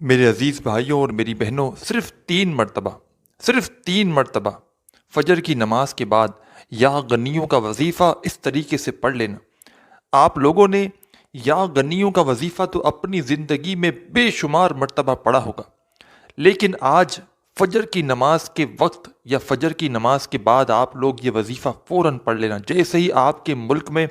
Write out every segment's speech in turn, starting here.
میرے عزیز بھائیوں اور میری بہنوں، صرف 3 مرتبہ فجر کی نماز کے بعد یا غنیوں کا وظیفہ اس طریقے سے پڑھ لینا۔ آپ لوگوں نے یا غنیوں کا وظیفہ تو اپنی زندگی میں بے شمار مرتبہ پڑھا ہوگا، لیکن آج فجر کی نماز کے وقت یا فجر کی نماز کے بعد آپ لوگ یہ وظیفہ فوراً پڑھ لینا۔ جیسے ہی آپ کے ملک میں،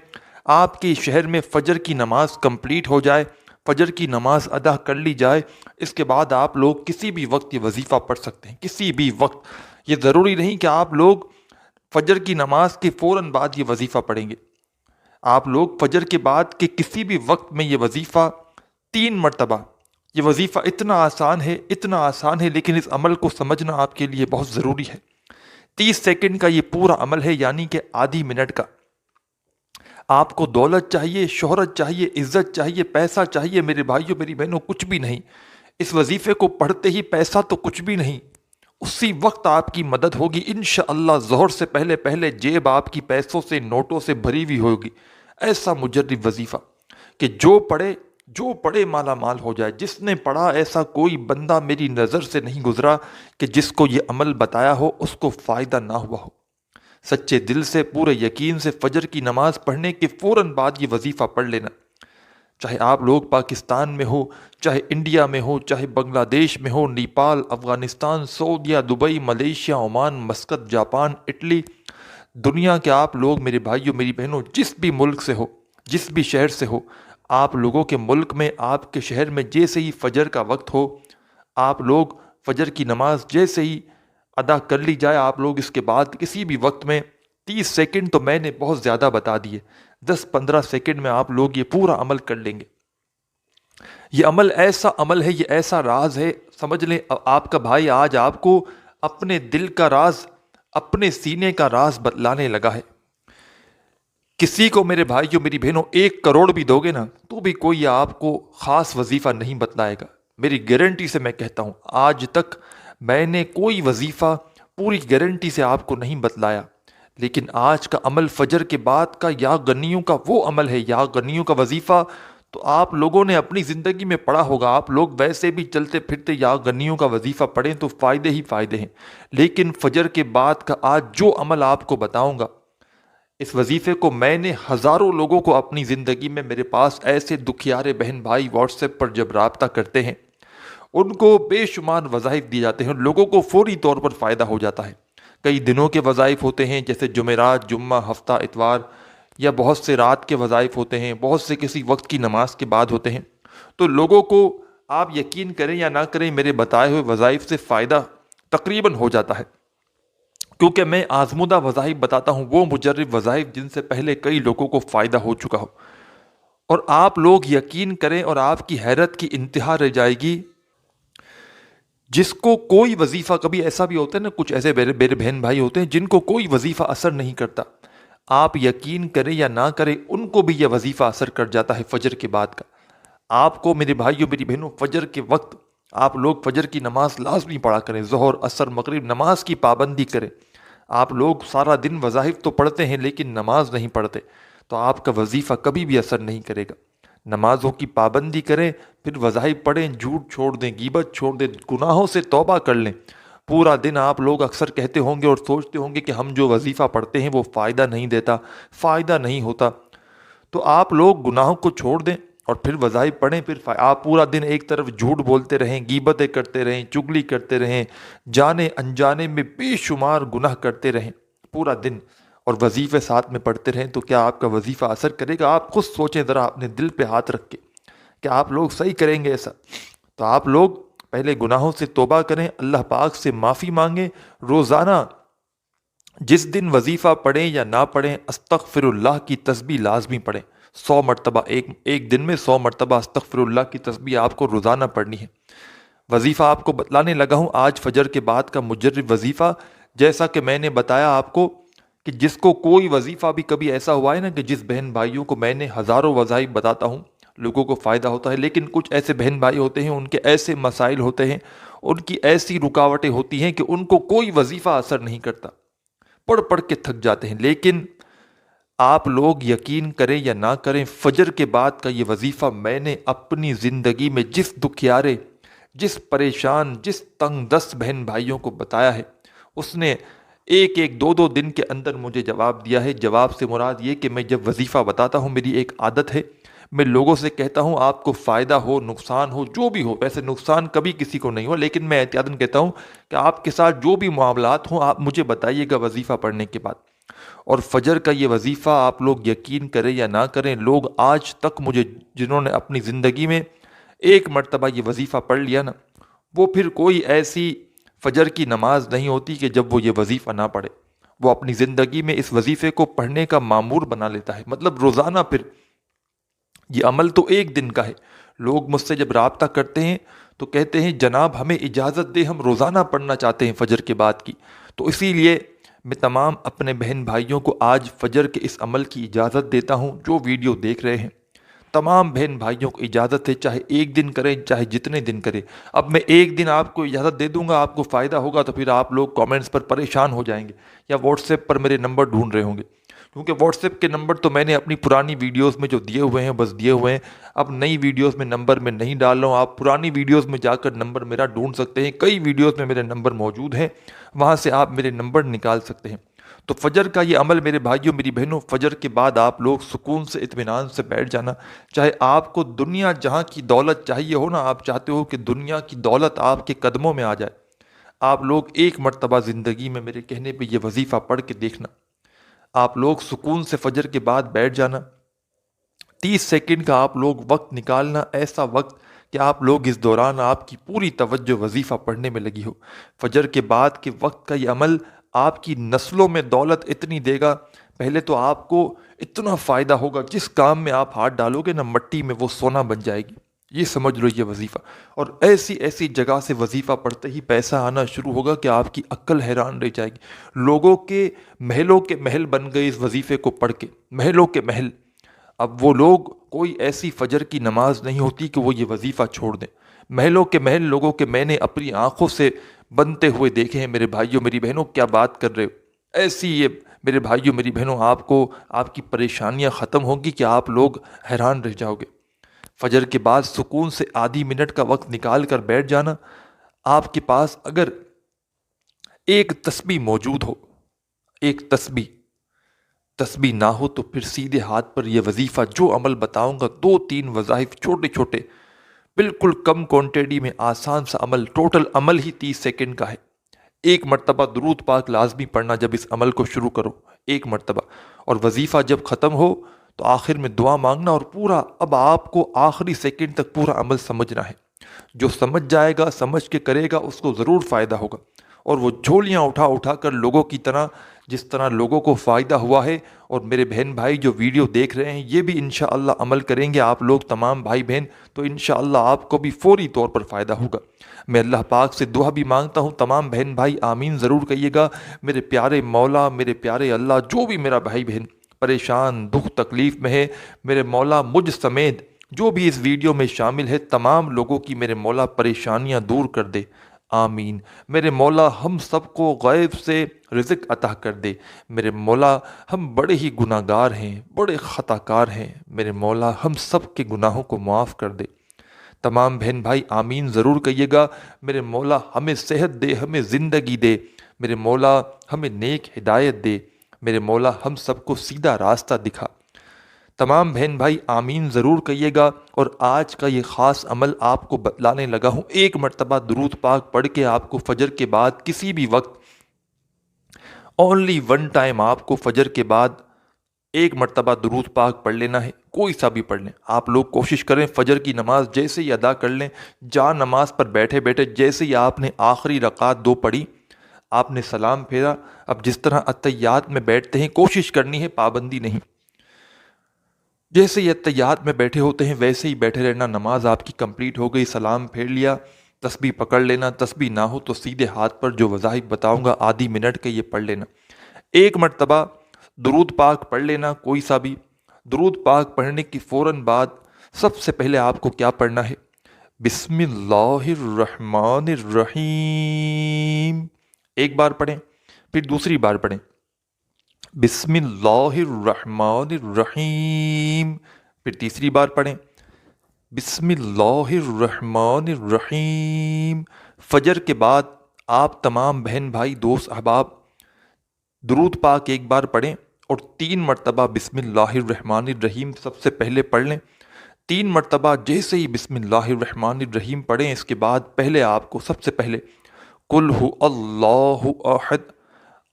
آپ کے شہر میں فجر کی نماز کمپلیٹ ہو جائے، فجر کی نماز ادا کر لی جائے، اس کے بعد آپ لوگ کسی بھی وقت یہ وظیفہ پڑھ سکتے ہیں، کسی بھی وقت۔ یہ ضروری نہیں کہ آپ لوگ فجر کی نماز کے فوراً بعد یہ وظیفہ پڑھیں گے۔ آپ لوگ فجر کے بعد کے کسی بھی وقت میں یہ وظیفہ 3 مرتبہ، یہ وظیفہ اتنا آسان ہے، لیکن اس عمل کو سمجھنا آپ کے لیے بہت ضروری ہے۔ 30 سیکنڈ کا یہ پورا عمل ہے، یعنی کہ آدھی منٹ کا۔ آپ کو دولت چاہیے، شہرت چاہیے، عزت چاہیے، پیسہ چاہیے، میرے بھائیوں میری بہنوں، کچھ بھی نہیں۔ اس وظیفے کو پڑھتے ہی پیسہ تو کچھ بھی نہیں، اسی وقت آپ کی مدد ہوگی انشاءاللہ۔ ظہر سے پہلے پہلے جیب آپ کی پیسوں سے، نوٹوں سے بھری ہوئی ہوگی۔ ایسا مجرب وظیفہ کہ جو پڑھے مالا مال ہو جائے۔ جس نے پڑھا، ایسا کوئی بندہ میری نظر سے نہیں گزرا کہ جس کو یہ عمل بتایا ہو اس کو فائدہ نہ ہوا ہو۔ سچے دل سے، پورے یقین سے فجر کی نماز پڑھنے کے فوراً بعد یہ وظیفہ پڑھ لینا۔ چاہے آپ لوگ پاکستان میں ہو، چاہے انڈیا میں ہو، چاہے بنگلہ دیش میں ہو، نیپال، افغانستان، سعودیہ، Dubai, Malaysia, Oman, Muscat, Japan, Italy, دنیا کے آپ لوگ میرے بھائیوں میری بہنوں، جس بھی ملک سے ہو، جس بھی شہر سے ہو، آپ لوگوں کے ملک میں، آپ کے شہر میں جیسے ہی فجر کا وقت ہو، آپ لوگ فجر کی نماز جیسے ہی ادا کر لی جائے، آپ لوگ اس کے بعد کسی بھی وقت میں 30 سیکنڈ تو میں نے بہت زیادہ بتا دیے، 10-15 سیکنڈ میں آپ لوگ یہ پورا عمل کر لیں گے۔ یہ عمل ایسا عمل ہے، یہ ایسا راز ہے، سمجھ لیں آپ کا بھائی آج آپ کو اپنے دل کا راز، اپنے سینے کا راز بتلانے لگا ہے۔ کسی کو میرے بھائیوں میری بہنوں 1 کروڑ بھی دو گے نا، تو بھی کوئی آپ کو خاص وظیفہ نہیں بتلائے گا۔ میری گارنٹی سے میں کہتا ہوں، آج تک میں نے کوئی وظیفہ پوری گارنٹی سے آپ کو نہیں بتلایا، لیکن آج کا عمل فجر کے بعد کا یا غنیوں کا وہ عمل ہے، یا غنیوں کا وظیفہ تو آپ لوگوں نے اپنی زندگی میں پڑھا ہوگا۔ آپ لوگ ویسے بھی چلتے پھرتے یا غنیوں کا وظیفہ پڑھیں تو فائدے ہی فائدے ہیں، لیکن فجر کے بعد کا آج جو عمل آپ کو بتاؤں گا، اس وظیفے کو میں نے ہزاروں لوگوں کو اپنی زندگی میں، میرے پاس ایسے دکھیارے بہن بھائی واٹس ایپ پر جب رابطہ کرتے ہیں، ان کو بے شمار وظائف دیے جاتے ہیں، لوگوں کو فوری طور پر فائدہ ہو جاتا ہے۔ کئی دنوں کے وظائف ہوتے ہیں، جیسے جمعرات، جمعہ، ہفتہ، اتوار، یا بہت سے رات کے وظائف ہوتے ہیں، بہت سے کسی وقت کی نماز کے بعد ہوتے ہیں۔ تو لوگوں کو، آپ یقین کریں یا نہ کریں، میرے بتائے ہوئے وظائف سے فائدہ تقریباً ہو جاتا ہے، کیونکہ میں آزمودہ وظائف بتاتا ہوں، وہ مجرب وظائف جن سے پہلے کئی لوگوں کو فائدہ ہو چکا ہو۔ اور آپ لوگ یقین کریں اور آپ کی حیرت کی انتہا رہ جائے گی، جس کو کوئی وظیفہ، کبھی ایسا بھی ہوتا ہے نا، کچھ ایسے میرے بہن بھائی ہوتے ہیں جن کو کوئی وظیفہ اثر نہیں کرتا، آپ یقین کریں یا نہ کریں، ان کو بھی یہ وظیفہ اثر کر جاتا ہے فجر کے بعد کا۔ آپ کو میرے بھائیوں میری بہنوں، فجر کے وقت آپ لوگ فجر کی نماز لازمی پڑھا کریں، ظہر، عصر، مغرب، نماز کی پابندی کریں۔ آپ لوگ سارا دن وظائف تو پڑھتے ہیں لیکن نماز نہیں پڑھتے، تو آپ کا وظیفہ کبھی بھی اثر نہیں کرے گا۔ نمازوں کی پابندی کریں، پھر وظائف پڑھیں، جھوٹ چھوڑ دیں، غیبت چھوڑ دیں، گناہوں سے توبہ کر لیں۔ پورا دن آپ لوگ اکثر کہتے ہوں گے اور سوچتے ہوں گے کہ ہم جو وظیفہ پڑھتے ہیں وہ فائدہ نہیں دیتا، فائدہ نہیں ہوتا، تو آپ لوگ گناہوں کو چھوڑ دیں اور پھر وظائف پڑھیں۔ پھر آپ پورا دن ایک طرف جھوٹ بولتے رہیں، غیبتیں کرتے رہیں، چگلی کرتے رہیں، جانے انجانے میں بے شمار گناہ کرتے رہیں پورا دن، اور وظیفے ساتھ میں پڑھتے رہیں، تو کیا آپ کا وظیفہ اثر کرے گا؟ آپ خود سوچیں ذرا اپنے دل پہ ہاتھ رکھ کے، کہ آپ لوگ صحیح کریں گے ایسا؟ تو آپ لوگ پہلے گناہوں سے توبہ کریں، اللہ پاک سے معافی مانگیں، روزانہ جس دن وظیفہ پڑھیں یا نہ پڑھیں، استغفر اللہ کی تسبیح لازمی پڑھیں۔ 100 مرتبہ، ایک دن میں 100 مرتبہ استغفر اللہ کی تسبیح آپ کو روزانہ پڑھنی ہے۔ وظیفہ آپ کو بتلانے لگا ہوں آج فجر کے بعد کا مجرب وظیفہ، جیسا کہ میں نے بتایا آپ کو کہ جس کو کوئی وظیفہ بھی کبھی ایسا ہوا ہے نا، کہ جس بہن بھائیوں کو میں نے ہزاروں وظائف بتاتا ہوں، لوگوں کو فائدہ ہوتا ہے، لیکن کچھ ایسے بہن بھائی ہوتے ہیں، ان کے ایسے مسائل ہوتے ہیں، ان کی ایسی رکاوٹیں ہوتی ہیں کہ ان کو کوئی وظیفہ اثر نہیں کرتا، پڑھ پڑھ کے تھک جاتے ہیں۔ لیکن آپ لوگ یقین کریں یا نہ کریں، فجر کے بعد کا یہ وظیفہ میں نے اپنی زندگی میں جس دکھیارے، جس پریشان جس تنگ دست بہن بھائیوں کو بتایا ہے اس نے ایک ایک دو دو دن کے اندر مجھے جواب دیا ہے۔ جواب سے مراد یہ کہ میں جب وظیفہ بتاتا ہوں، میری ایک عادت ہے، میں لوگوں سے کہتا ہوں آپ کو فائدہ ہو نقصان ہو جو بھی ہو، ویسے نقصان کبھی کسی کو نہیں ہو، لیکن میں احتیاطاً کہتا ہوں کہ آپ کے ساتھ جو بھی معاملات ہوں آپ مجھے بتائیے گا وظیفہ پڑھنے کے بعد۔ اور فجر کا یہ وظیفہ آپ لوگ یقین کریں یا نہ کریں، لوگ آج تک مجھے جنہوں نے اپنی زندگی میں ایک مرتبہ یہ وظیفہ پڑھ لیا نا، وہ پھر کوئی ایسی فجر کی نماز نہیں ہوتی کہ جب وہ یہ وظیفہ نہ پڑھے، وہ اپنی زندگی میں اس وظیفے کو پڑھنے کا معمور بنا لیتا ہے۔ مطلب روزانہ پھر یہ عمل تو ایک دن کا ہے۔ لوگ مجھ سے جب رابطہ کرتے ہیں تو کہتے ہیں جناب ہمیں اجازت دے، ہم روزانہ پڑھنا چاہتے ہیں فجر کے بعد کی۔ تو اسی لیے میں تمام اپنے بہن بھائیوں کو آج فجر کے اس عمل کی اجازت دیتا ہوں۔ جو ویڈیو دیکھ رہے ہیں تمام بہن بھائیوں کو اجازت ہے، چاہے ایک دن کریں چاہے جتنے دن کریں۔ اب میں ایک دن آپ کو اجازت دے دوں گا، آپ کو فائدہ ہوگا تو پھر آپ لوگ کامنٹس پر پریشان ہو جائیں گے یا واٹس ایپ پر میرے نمبر ڈھونڈ رہے ہوں گے، کیونکہ واٹس ایپ کے نمبر تو میں نے اپنی پرانی ویڈیوز میں جو دیے ہوئے ہیں بس دیے ہوئے ہیں۔ اب نئی ویڈیوز میں نمبر میں نہیں ڈال رہا ہوں، آپ پرانی ویڈیوز میں جا کر نمبر میرا ڈھونڈ سکتے ہیں، کئی ویڈیوز میں میرے نمبر موجود ہیں، وہاں سے آپ میرے نمبر نکال سکتے ہیں۔ تو فجر کا یہ عمل میرے بھائیوں میری بہنوں، فجر کے بعد آپ لوگ سکون سے اطمینان سے بیٹھ جانا، چاہے آپ کو دنیا جہاں کی دولت چاہیے ہو نا، آپ چاہتے ہو کہ دنیا کی دولت آپ کے قدموں میں آ جائے، آپ لوگ ایک مرتبہ زندگی میں میرے کہنے پہ یہ وظیفہ پڑھ کے دیکھنا، آپ لوگ سکون سے فجر کے بعد بیٹھ جانا۔ 30 سیکنڈ کا آپ لوگ وقت نکالنا، ایسا وقت کہ آپ لوگ اس دوران آپ کی پوری توجہ وظیفہ پڑھنے میں لگی ہو۔ فجر کے بعد کے وقت کا یہ عمل آپ کی نسلوں میں دولت اتنی دے گا، پہلے تو آپ کو اتنا فائدہ ہوگا، جس کام میں آپ ہاتھ ڈالو گے نا مٹی میں وہ سونا بن جائے گی، یہ سمجھ لو یہ وظیفہ۔ اور ایسی ایسی جگہ سے وظیفہ پڑھتے ہی پیسہ آنا شروع ہوگا کہ آپ کی عقل حیران رہ جائے گی۔ لوگوں کے محلوں کے محل بن گئے اس وظیفے کو پڑھ کے، محلوں کے محل۔ اب وہ لوگ، کوئی ایسی فجر کی نماز نہیں ہوتی کہ وہ یہ وظیفہ چھوڑ دیں۔ محلوں کے محل لوگوں کے میں نے اپنی آنکھوں سے بنتے ہوئے دیکھے ہیں۔ میرے بھائیوں میری بہنوں کیا بات کر رہے ہو، ایسی یہ میرے بھائیوں میری بہنوں آپ کو آپ کی پریشانیاں ختم ہوں گی کہ آپ لوگ حیران رہ جاؤ گے۔ فجر کے بعد سکون سے آدھی منٹ کا وقت نکال کر بیٹھ جانا۔ آپ کے پاس اگر ایک تسبیح موجود ہو، ایک تسبیح نہ ہو تو پھر سیدھے ہاتھ پر یہ وظیفہ جو عمل بتاؤں گا، 2-3 وظائف چھوٹے چھوٹے، بالکل کم کوانٹیٹی میں آسان سا عمل، ٹوٹل عمل ہی 30 سیکنڈ کا ہے۔ ایک مرتبہ درود پاک لازمی پڑھنا جب اس عمل کو شروع کرو، ایک مرتبہ، اور وظیفہ جب ختم ہو تو آخر میں دعا مانگنا، اور پورا اب آپ کو آخری سیکنڈ تک پورا عمل سمجھنا ہے۔ جو سمجھ جائے گا، سمجھ کے کرے گا، اس کو ضرور فائدہ ہوگا، اور وہ جھولیاں اٹھا اٹھا کر لوگوں کی طرح، جس طرح لوگوں کو فائدہ ہوا ہے، اور میرے بہن بھائی جو ویڈیو دیکھ رہے ہیں یہ بھی انشاءاللہ عمل کریں گے آپ لوگ تمام بھائی بہن، تو انشاءاللہ آپ کو بھی فوری طور پر فائدہ ہوگا۔ میں اللہ پاک سے دعا بھی مانگتا ہوں، تمام بہن بھائی آمین ضرور کہیے گا۔ میرے پیارے مولا، میرے پیارے اللہ، جو بھی میرا بھائی بہن پریشان دکھ تکلیف میں ہے، میرے مولا مجھ سمیت جو بھی اس ویڈیو میں شامل ہے تمام لوگوں کی میرے مولا پریشانیاں دور کر دے، آمین۔ میرے مولا ہم سب کو غیب سے رزق عطا کر دے۔ میرے مولا ہم بڑے ہی گناہ گار ہیں، بڑے خطا کار ہیں، میرے مولا ہم سب کے گناہوں کو معاف کر دے۔ تمام بہن بھائی آمین ضرور کہیے گا۔ میرے مولا ہمیں صحت دے، ہمیں زندگی دے، میرے مولا ہمیں نیک ہدایت دے، میرے مولا ہم سب کو سیدھا راستہ دکھا۔ تمام بہن بھائی آمین ضرور کہیے گا۔ اور آج کا یہ خاص عمل آپ کو بتلانے لگا ہوں، ایک مرتبہ درود پاک پڑھ کے آپ کو فجر کے بعد کسی بھی وقت، اونلی ون ٹائم آپ کو فجر کے بعد ایک مرتبہ درود پاک پڑھ لینا ہے، کوئی سا بھی پڑھ لیں۔ آپ لوگ کوشش کریں فجر کی نماز جیسے ہی ادا کر لیں، جا نماز پر بیٹھے بیٹھے جیسے ہی آپ نے آخری رکعت 2 پڑھی، آپ نے سلام پھیرا، اب جس طرح اتحیات میں بیٹھتے ہیں کوشش کرنی ہے، پابندی نہیں، جیسے ہی اتحیات میں بیٹھے ہوتے ہیں ویسے ہی بیٹھے رہنا۔ نماز آپ کی کمپلیٹ ہو گئی، سلام پھیر لیا، تسبیح پکڑ لینا، تسبیح نہ ہو تو سیدھے ہاتھ پر جو وظائف بتاؤں گا آدھی منٹ کے یہ پڑھ لینا۔ ایک مرتبہ درود پاک پڑھ لینا، کوئی سا بھی۔ درود پاک پڑھنے کی فوراً بعد سب سے پہلے آپ کو کیا پڑھنا ہے؟ بسم اللہ الرحمن الرحیم، ایک بار پڑھیں، پھر دوسری بار پڑھیں بسم اللہ الرحمن الرحیم، پھر تیسری بار پڑھیں بسم اللہ الرحمن الرحیم۔ فجر کے بعد آپ تمام بہن بھائی دوست احباب درود پاک ایک بار پڑھیں اور 3 مرتبہ بسم اللہ الرحمن الرحیم سب سے پہلے پڑھ لیں۔ 3 مرتبہ جیسے ہی بسم اللہ الرحمن الرحیم پڑھیں، اس کے بعد پہلے آپ کو سب سے پہلے قل هو اللہ احد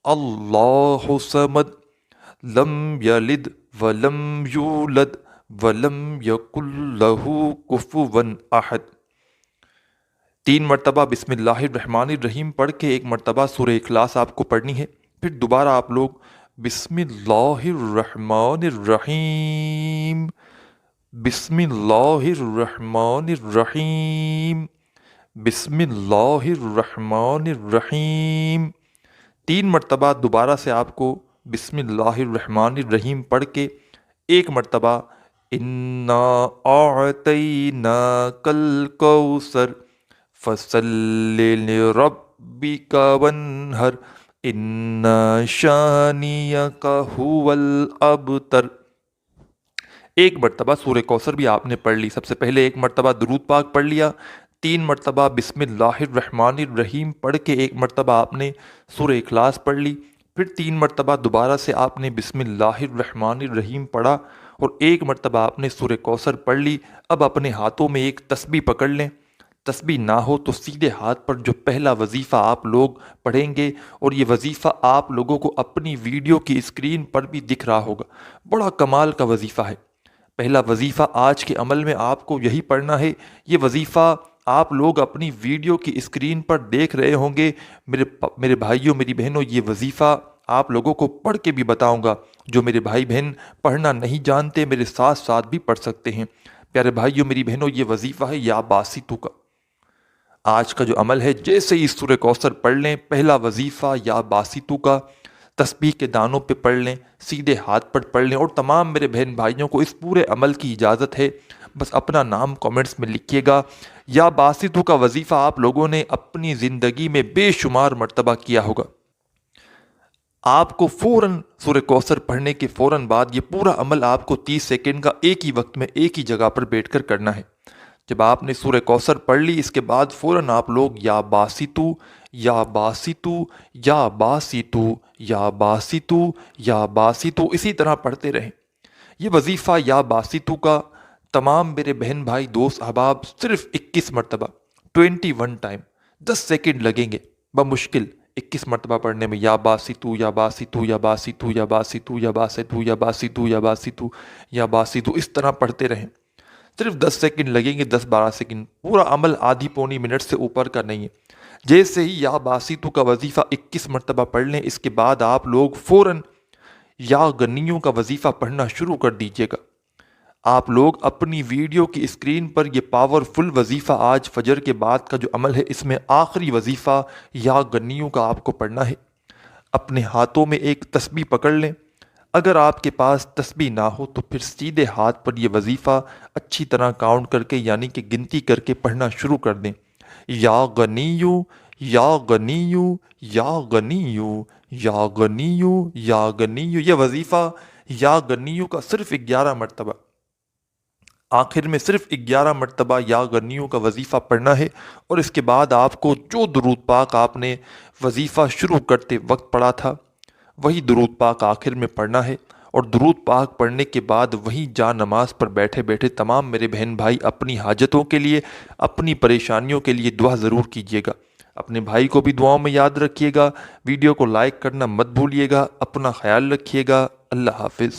اللہ صمد لم یلد ولم یولد ولم یکن لہ کفوا احد، 3 مرتبہ بسم اللہ الرحمن الرحیم پڑھ کے 1 مرتبہ سورہ اخلاص آپ کو پڑھنی ہے۔ پھر دوبارہ آپ لوگ بسم اللہ الرحمن الرحیم بسم اللہ الرحمن الرحیم بسم اللہ الرحمن الرحیم 3 مرتبہ دوبارہ سے آپ کو بسم اللہ الرحمن الرحیم پڑھ کے 1 مرتبہ انا اعطیناک الکوثر فصل لربک وانحر ان شانیک هو الابتر، 1 مرتبہ سورہ کوثر بھی آپ نے پڑھ لی۔ سب سے پہلے 1 مرتبہ درود پاک پڑھ لیا، 3 مرتبہ بسم اللہ الرحمن الرحیم پڑھ کے 1 مرتبہ آپ نے سورہ اخلاص پڑھ لی، پھر 3 مرتبہ دوبارہ سے آپ نے بسم اللہ الرحمن الرحیم پڑھا اور 1 مرتبہ آپ نے سورہ کوثر پڑھ لی۔ اب اپنے ہاتھوں میں ایک تسبیح پکڑ لیں، تسبیح نہ ہو تو سیدھے ہاتھ پر جو پہلا وظیفہ آپ لوگ پڑھیں گے، اور یہ وظیفہ آپ لوگوں کو اپنی ویڈیو کی اسکرین پر بھی دکھ رہا ہوگا، بڑا کمال کا وظیفہ ہے۔ پہلا وظیفہ آج کے عمل میں آپ کو یہی پڑھنا ہے۔ یہ وظیفہ آپ لوگ اپنی ویڈیو کی اسکرین پر دیکھ رہے ہوں گے۔ میرے بھائیوں میری بہنوں، یہ وظیفہ آپ لوگوں کو پڑھ کے بھی بتاؤں گا۔ جو میرے بھائی بہن پڑھنا نہیں جانتے میرے ساتھ ساتھ بھی پڑھ سکتے ہیں۔ پیارے بھائیوں میری بہنوں، یہ وظیفہ ہے یا باسطو کا۔ آج کا جو عمل ہے، جیسے ہی سورہ کوثر پڑھ لیں، پہلا وظیفہ یا باسطو کا تسبیح کے دانوں پہ پڑھ لیں، سیدھے ہاتھ پر پڑھ لیں، اور تمام میرے بہن بھائیوں کو اس پورے عمل کی اجازت ہے۔ بس اپنا نام کامنٹس میں لکھیے گا۔ یا باسطو کا وظیفہ آپ لوگوں نے اپنی زندگی میں بے شمار مرتبہ کیا ہوگا۔ آپ کو فوراً سورہ کوثر پڑھنے کے فوراً بعد یہ پورا عمل آپ کو 30 سیکنڈ کا ایک ہی وقت میں ایک ہی جگہ پر بیٹھ کر کرنا ہے۔ جب آپ نے سورہ کوثر پڑھ لی، اس کے بعد فوراً آپ لوگ یا باسطو یا باسطو یا باسطو یا باسطو یا باسطو اسی طرح پڑھتے رہیں۔ یہ وظیفہ یا باسطو کا تمام میرے بہن بھائی دوست احباب صرف 21 مرتبہ 21 ٹائم 10 سیکنڈ لگیں گے بمشکل 21 مرتبہ پڑھنے میں۔ یا باسطو یا باسطو یا باسطو یا باسطو یا باسطو یا باسطو یا باسطو یا باسطو اس طرح پڑھتے رہیں۔ صرف 10 سیکنڈ لگیں گے، 10-12 سیکنڈ۔ پورا عمل آدھی پونی منٹ سے اوپر کا نہیں ہے۔ جیسے ہی یا باسطو کا وظیفہ 21 مرتبہ پڑھ لیں، اس کے بعد آپ لوگ فوراً یا غنیوں کا وظیفہ پڑھنا شروع کر دیجیے گا۔ آپ لوگ اپنی ویڈیو کی اسکرین پر یہ پاورفل وظیفہ آج فجر کے بعد کا جو عمل ہے، اس میں آخری وظیفہ یا غنیوں کا آپ کو پڑھنا ہے۔ اپنے ہاتھوں میں ایک تسبیح پکڑ لیں۔ اگر آپ کے پاس تسبیح نہ ہو تو پھر سیدھے ہاتھ پر یہ وظیفہ اچھی طرح کاؤنٹ کر کے یعنی کہ گنتی کر کے پڑھنا شروع کر دیں۔ یا غنیو یا غنیو یا غنیو یا غنیو یا غنیو، یہ وظیفہ یا غنیو کا صرف 11 مرتبہ، آخر میں صرف 11 مرتبہ یا غنیوں کا وظیفہ پڑھنا ہے۔ اور اس کے بعد آپ کو جو درود پاک آپ نے وظیفہ شروع کرتے وقت پڑھا تھا، وہی درود پاک آخر میں پڑھنا ہے۔ اور درود پاک پڑھنے کے بعد وہیں جا نماز پر بیٹھے بیٹھے تمام میرے بہن بھائی اپنی حاجتوں کے لیے، اپنی پریشانیوں کے لیے دعا ضرور کیجیے گا۔ اپنے بھائی کو بھی دعاؤں میں یاد رکھیے گا۔ ویڈیو کو لائک کرنا مت بھولیے گا۔ اپنا خیال رکھیے گا۔ اللہ حافظ۔